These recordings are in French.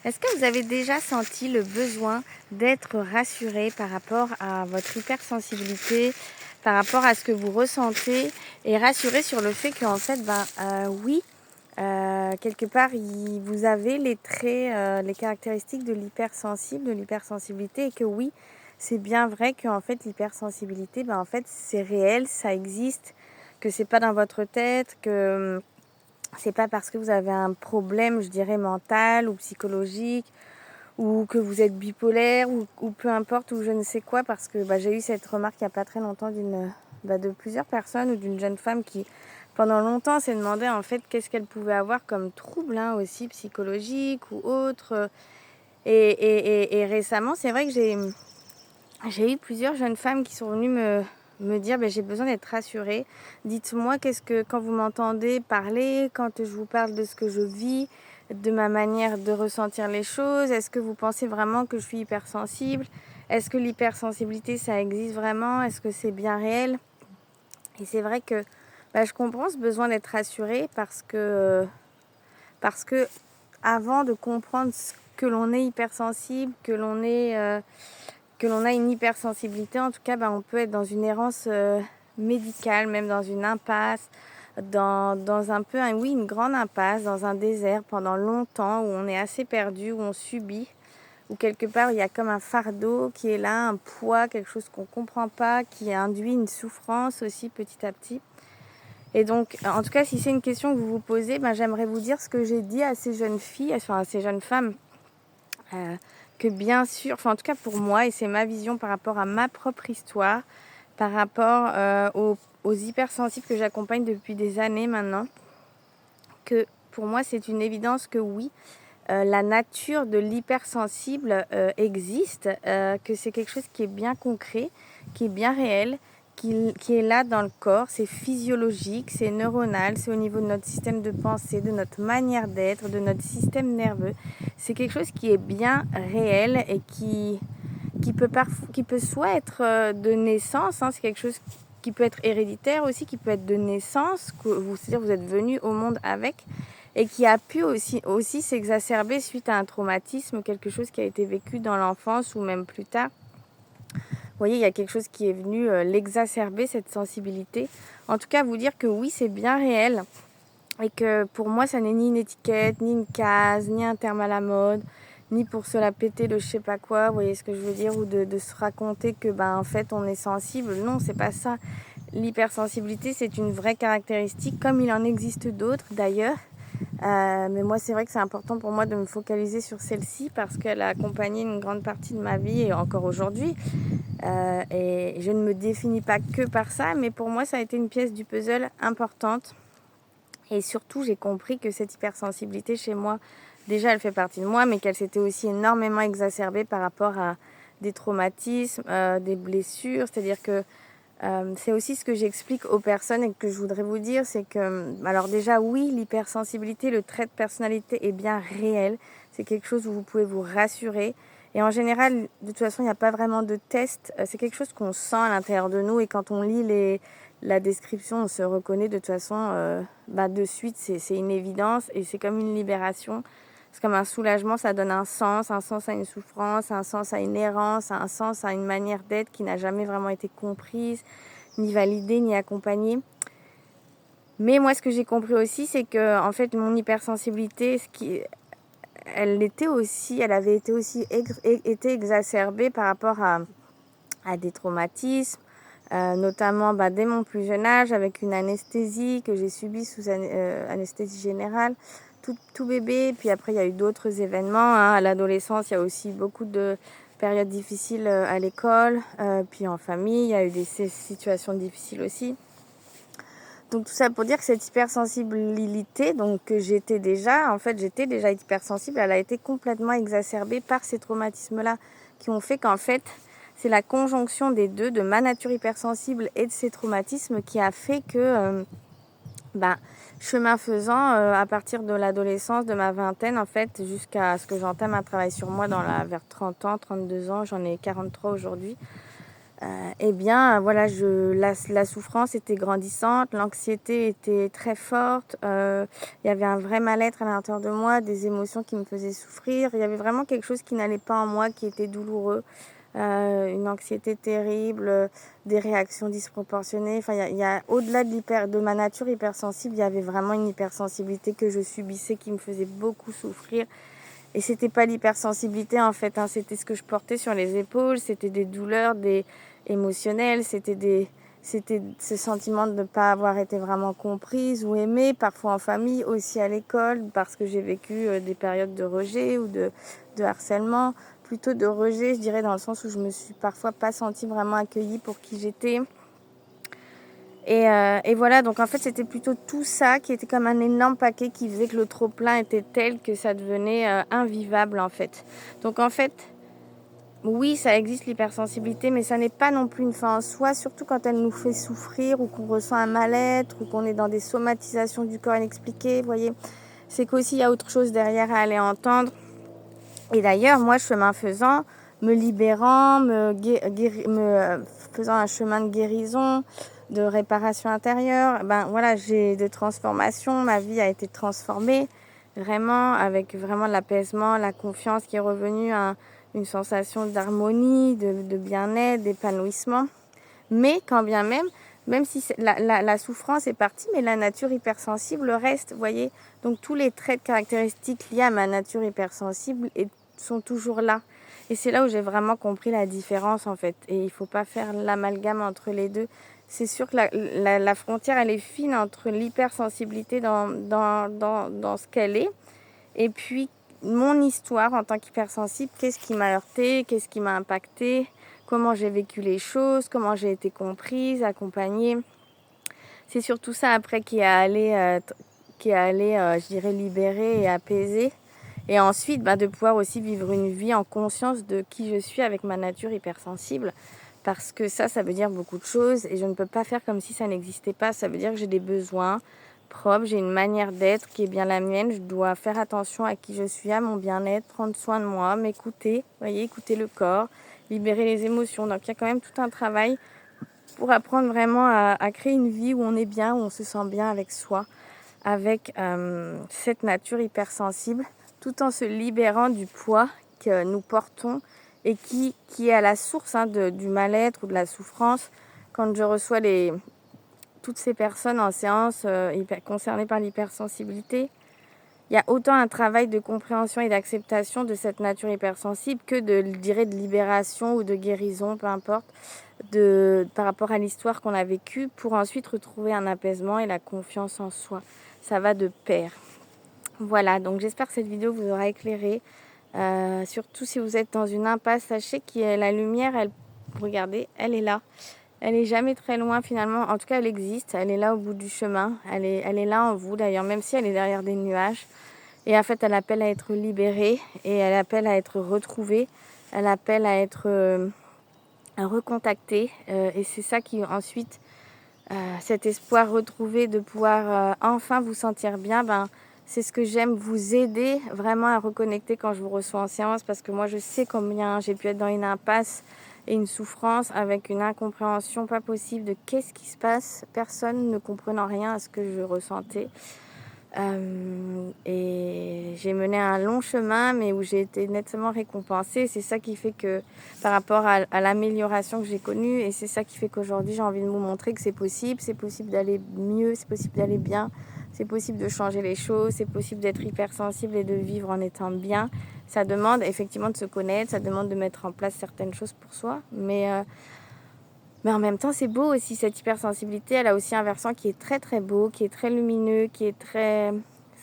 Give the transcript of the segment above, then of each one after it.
Est-ce que vous avez déjà senti le besoin d'être rassuré par rapport à votre hypersensibilité, par rapport à ce que vous ressentez et rassuré sur le fait qu'en fait, oui, quelque part, vous avez les traits, les caractéristiques de l'hypersensible, de l'hypersensibilité et que oui, c'est bien vrai qu'en fait, l'hypersensibilité, en fait, c'est réel, ça existe, que c'est pas dans votre tête, que c'est pas parce que vous avez un problème, je dirais, mental ou psychologique, ou que vous êtes bipolaire, ou peu importe, ou je ne sais quoi, parce que j'ai eu cette remarque il n'y a pas très longtemps de plusieurs personnes, ou d'une jeune femme qui, pendant longtemps, s'est demandé en fait qu'est-ce qu'elle pouvait avoir comme trouble, aussi psychologique ou autre. Et récemment, c'est vrai que j'ai eu plusieurs jeunes femmes qui sont venues me dire j'ai besoin d'être rassurée. Dites-moi quand vous m'entendez parler, quand je vous parle de ce que je vis, de ma manière de ressentir les choses, est-ce que vous pensez vraiment que je suis hypersensible? Est-ce que l'hypersensibilité ça existe vraiment? Est-ce que c'est bien réel? Et c'est vrai que je comprends ce besoin d'être rassurée parce que avant de comprendre que l'on est hypersensible, que l'on a une hypersensibilité, en tout cas, on peut être dans une errance médicale, même dans une impasse, dans un peu, une grande impasse, dans un désert pendant longtemps, où on est assez perdu, où on subit, où quelque part, il y a comme un fardeau qui est là, un poids, quelque chose qu'on ne comprend pas, qui induit une souffrance aussi petit à petit. Et donc, en tout cas, si c'est une question que vous vous posez, j'aimerais vous dire ce que j'ai dit à ces jeunes filles, enfin à ces jeunes femmes, que bien sûr, en tout cas pour moi, et c'est ma vision par rapport à ma propre histoire, par rapport aux hypersensibles que j'accompagne depuis des années maintenant, que pour moi c'est une évidence que oui, la nature de l'hypersensible existe, que c'est quelque chose qui est bien concret, qui est bien réel, qui est là dans le corps, c'est physiologique, c'est neuronal, c'est au niveau de notre système de pensée, de notre manière d'être, de notre système nerveux. C'est quelque chose qui est bien réel et qui peut soit être de naissance, c'est quelque chose qui peut être héréditaire aussi, qui peut être de naissance, c'est-à-dire vous êtes venu au monde avec, et qui a pu aussi s'exacerber suite à un traumatisme, quelque chose qui a été vécu dans l'enfance ou même plus tard. Vous voyez, il y a quelque chose qui est venu l'exacerber, cette sensibilité. En tout cas, vous dire que oui, c'est bien réel et que pour moi, ça n'est ni une étiquette, ni une case, ni un terme à la mode, ni pour se la péter de je sais pas quoi, vous voyez ce que je veux dire, ou de se raconter que en fait on est sensible. Non, c'est pas ça. L'hypersensibilité, c'est une vraie caractéristique, comme il en existe d'autres d'ailleurs. Mais moi, c'est vrai que c'est important pour moi de me focaliser sur celle-ci parce qu'elle a accompagné une grande partie de ma vie et encore aujourd'hui. Et je ne me définis pas que par ça, mais pour moi, ça a été une pièce du puzzle importante. Et surtout, j'ai compris que cette hypersensibilité chez moi, déjà, elle fait partie de moi, mais qu'elle s'était aussi énormément exacerbée par rapport à des traumatismes, des blessures. C'est-à-dire que c'est aussi ce que j'explique aux personnes et que je voudrais vous dire, c'est que, alors déjà, oui, l'hypersensibilité, le trait de personnalité est bien réel. C'est quelque chose où vous pouvez vous rassurer. Et en général, de toute façon, il n'y a pas vraiment de test. C'est quelque chose qu'on sent à l'intérieur de nous. Et quand on lit la description, on se reconnaît de toute façon de suite. C'est une évidence et c'est comme une libération. C'est comme un soulagement, ça donne un sens à une souffrance, un sens à une errance, un sens à une manière d'être qui n'a jamais vraiment été comprise, ni validée, ni accompagnée. Mais moi, ce que j'ai compris aussi, c'est que en fait, mon hypersensibilité, elle avait été aussi été exacerbée par rapport à des traumatismes, notamment dès mon plus jeune âge, avec une anesthésie que j'ai subie sous anesthésie générale. Tout bébé, puis après il y a eu d'autres événements. À l'adolescence, il y a aussi beaucoup de périodes difficiles à l'école, puis en famille, il y a eu des situations difficiles aussi. Donc tout ça pour dire que cette hypersensibilité, donc que j'étais déjà hypersensible, elle a été complètement exacerbée par ces traumatismes-là qui ont fait qu'en fait, c'est la conjonction des deux, de ma nature hypersensible et de ces traumatismes qui a fait que chemin faisant, à partir de l'adolescence, de ma vingtaine, en fait, jusqu'à ce que j'entame un travail sur moi vers 30 ans, 32 ans, j'en ai 43 aujourd'hui. eh bien, voilà, la souffrance était grandissante, l'anxiété était très forte, il y avait un vrai mal-être à l'intérieur de moi, des émotions qui me faisaient souffrir. Il y avait vraiment quelque chose qui n'allait pas en moi, qui était douloureux, une anxiété terrible, des réactions disproportionnées. Enfin, il y a au-delà de ma nature hypersensible, il y avait vraiment une hypersensibilité que je subissais qui me faisait beaucoup souffrir. Et c'était pas l'hypersensibilité en fait, hein, c'était ce que je portais sur les épaules, c'était des douleurs, des émotionnelles, c'était ce sentiment de ne pas avoir été vraiment comprise ou aimée, parfois en famille, aussi à l'école, parce que j'ai vécu des périodes de rejet ou de harcèlement, plutôt de rejet, je dirais, dans le sens où je me suis parfois pas sentie vraiment accueillie pour qui j'étais. Et voilà, donc en fait, c'était plutôt tout ça qui était comme un énorme paquet qui faisait que le trop-plein était tel que ça devenait invivable, en fait. Donc en fait, oui, ça existe l'hypersensibilité, mais ça n'est pas non plus une fin en soi, surtout quand elle nous fait souffrir ou qu'on ressent un mal-être ou qu'on est dans des somatisations du corps inexpliquées, vous voyez. C'est qu'aussi, il y a autre chose derrière à aller entendre. Et d'ailleurs, moi, chemin faisant, me libérant, faisant un chemin de guérison, de réparation intérieure, ben voilà, j'ai de transformation, ma vie a été transformée vraiment avec vraiment l'apaisement, la confiance qui est revenue, une sensation d'harmonie, de bien-être, d'épanouissement. Mais quand bien même si la souffrance est partie, mais la nature hypersensible reste, vous voyez. Donc tous les traits caractéristiques liés à ma nature hypersensible sont toujours là. Et c'est là où j'ai vraiment compris la différence en fait. Et il ne faut pas faire l'amalgame entre les deux. C'est sûr que la frontière, elle est fine entre l'hypersensibilité dans ce qu'elle est et puis mon histoire en tant qu'hypersensible, qu'est-ce qui m'a heurté, qu'est-ce qui m'a impacté, comment j'ai vécu les choses, comment j'ai été comprise, accompagnée. C'est surtout ça après qui est allé, je dirais, libérer et apaiser. Et ensuite, de pouvoir aussi vivre une vie en conscience de qui je suis avec ma nature hypersensible. Parce que ça veut dire beaucoup de choses et je ne peux pas faire comme si ça n'existait pas. Ça veut dire que j'ai des besoins propre, j'ai une manière d'être qui est bien la mienne, je dois faire attention à qui je suis, à mon bien-être, prendre soin de moi, m'écouter, voyez, écouter le corps, libérer les émotions. Donc il y a quand même tout un travail pour apprendre vraiment à créer une vie où on est bien, où on se sent bien avec soi, avec cette nature hypersensible, tout en se libérant du poids que nous portons et qui est à la source du mal-être ou de la souffrance. Quand je reçois toutes ces personnes en séance concernées par l'hypersensibilité, il y a autant un travail de compréhension et d'acceptation de cette nature hypersensible que de libération ou de guérison, peu importe, par rapport à l'histoire qu'on a vécue, pour ensuite retrouver un apaisement et la confiance en soi. Ça va de pair. Voilà, donc j'espère que cette vidéo vous aura éclairé. Surtout si vous êtes dans une impasse, sachez que la lumière, regardez, elle est là. Elle est jamais très loin finalement, en tout cas elle existe, elle est là au bout du chemin, elle est là en vous d'ailleurs, même si elle est derrière des nuages. Et en fait elle appelle à être libérée et elle appelle à être retrouvée, elle appelle à être recontactée. Et c'est ça qui ensuite, cet espoir retrouvé de pouvoir enfin vous sentir bien, c'est ce que j'aime, vous aider vraiment à reconnecter quand je vous reçois en séance, parce que moi je sais combien j'ai pu être dans une impasse et une souffrance avec une incompréhension pas possible de qu'est-ce qui se passe, personne ne comprenant rien à ce que je ressentais. Et j'ai mené un long chemin, mais où j'ai été nettement récompensée. C'est ça qui fait que, par rapport à l'amélioration que j'ai connue, et c'est ça qui fait qu'aujourd'hui j'ai envie de vous montrer que c'est possible d'aller mieux, c'est possible d'aller bien, c'est possible de changer les choses, c'est possible d'être hypersensible et de vivre en étant bien. Ça demande effectivement de se connaître, ça demande de mettre en place certaines choses pour soi, mais en même temps, c'est beau aussi, cette hypersensibilité. Elle a aussi un versant qui est très très beau, qui est très lumineux, c'est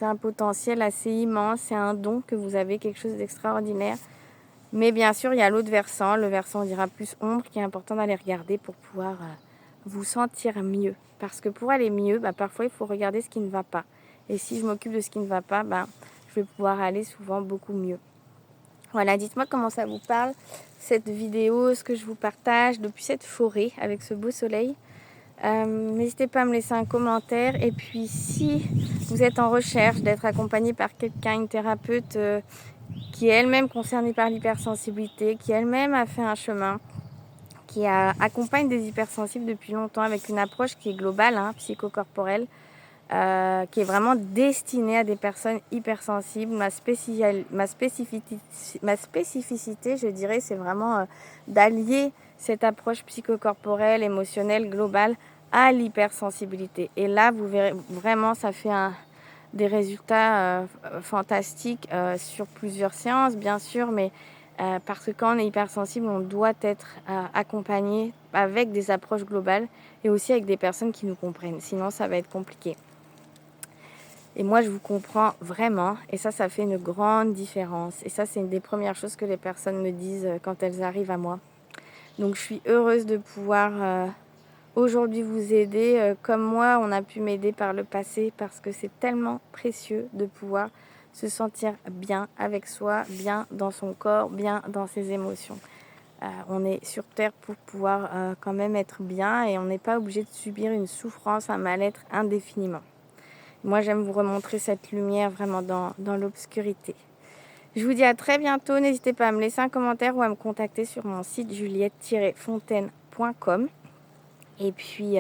un potentiel assez immense, c'est un don que vous avez, quelque chose d'extraordinaire. Mais bien sûr, il y a l'autre versant, le versant, on dira plus ombre, qui est important d'aller regarder pour pouvoir vous sentir mieux. Parce que pour aller mieux, parfois il faut regarder ce qui ne va pas. Et si je m'occupe de ce qui ne va pas, je vais pouvoir aller souvent beaucoup mieux. Voilà, dites-moi comment ça vous parle, cette vidéo, ce que je vous partage depuis cette forêt avec ce beau soleil. N'hésitez pas à me laisser un commentaire. Et puis si vous êtes en recherche d'être accompagné par quelqu'un, une thérapeute qui est elle-même concernée par l'hypersensibilité, qui elle-même a fait un chemin, qui accompagne des hypersensibles depuis longtemps avec une approche qui est globale, psychocorporelle, qui est vraiment destinée à des personnes hypersensibles. Ma spécificité, je dirais, c'est vraiment d'allier cette approche psychocorporelle, émotionnelle, globale à l'hypersensibilité. Et là, vous verrez vraiment, ça fait des résultats fantastiques sur plusieurs séances, bien sûr, mais parce que quand on est hypersensible, on doit être accompagné avec des approches globales et aussi avec des personnes qui nous comprennent. Sinon, ça va être compliqué. Et moi, je vous comprends vraiment. Et ça fait une grande différence. Et ça, c'est une des premières choses que les personnes me disent quand elles arrivent à moi. Donc, je suis heureuse de pouvoir aujourd'hui vous aider. Comme moi, on a pu m'aider par le passé parce que c'est tellement précieux de pouvoir se sentir bien avec soi, bien dans son corps, bien dans ses émotions. On est sur Terre pour pouvoir quand même être bien et on n'est pas obligé de subir une souffrance, un mal-être indéfiniment. Moi, j'aime vous remontrer cette lumière vraiment dans l'obscurité. Je vous dis à très bientôt. N'hésitez pas à me laisser un commentaire ou à me contacter sur mon site juliette-fontaine.com. Et puis,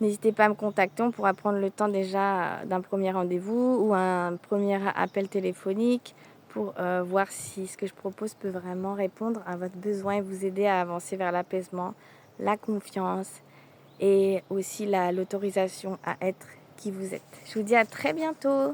n'hésitez pas à me contacter. On pourra prendre le temps déjà d'un premier rendez-vous ou un premier appel téléphonique pour voir si ce que je propose peut vraiment répondre à votre besoin et vous aider à avancer vers l'apaisement, la confiance et aussi l'autorisation à être qui vous êtes. Je vous dis à très bientôt.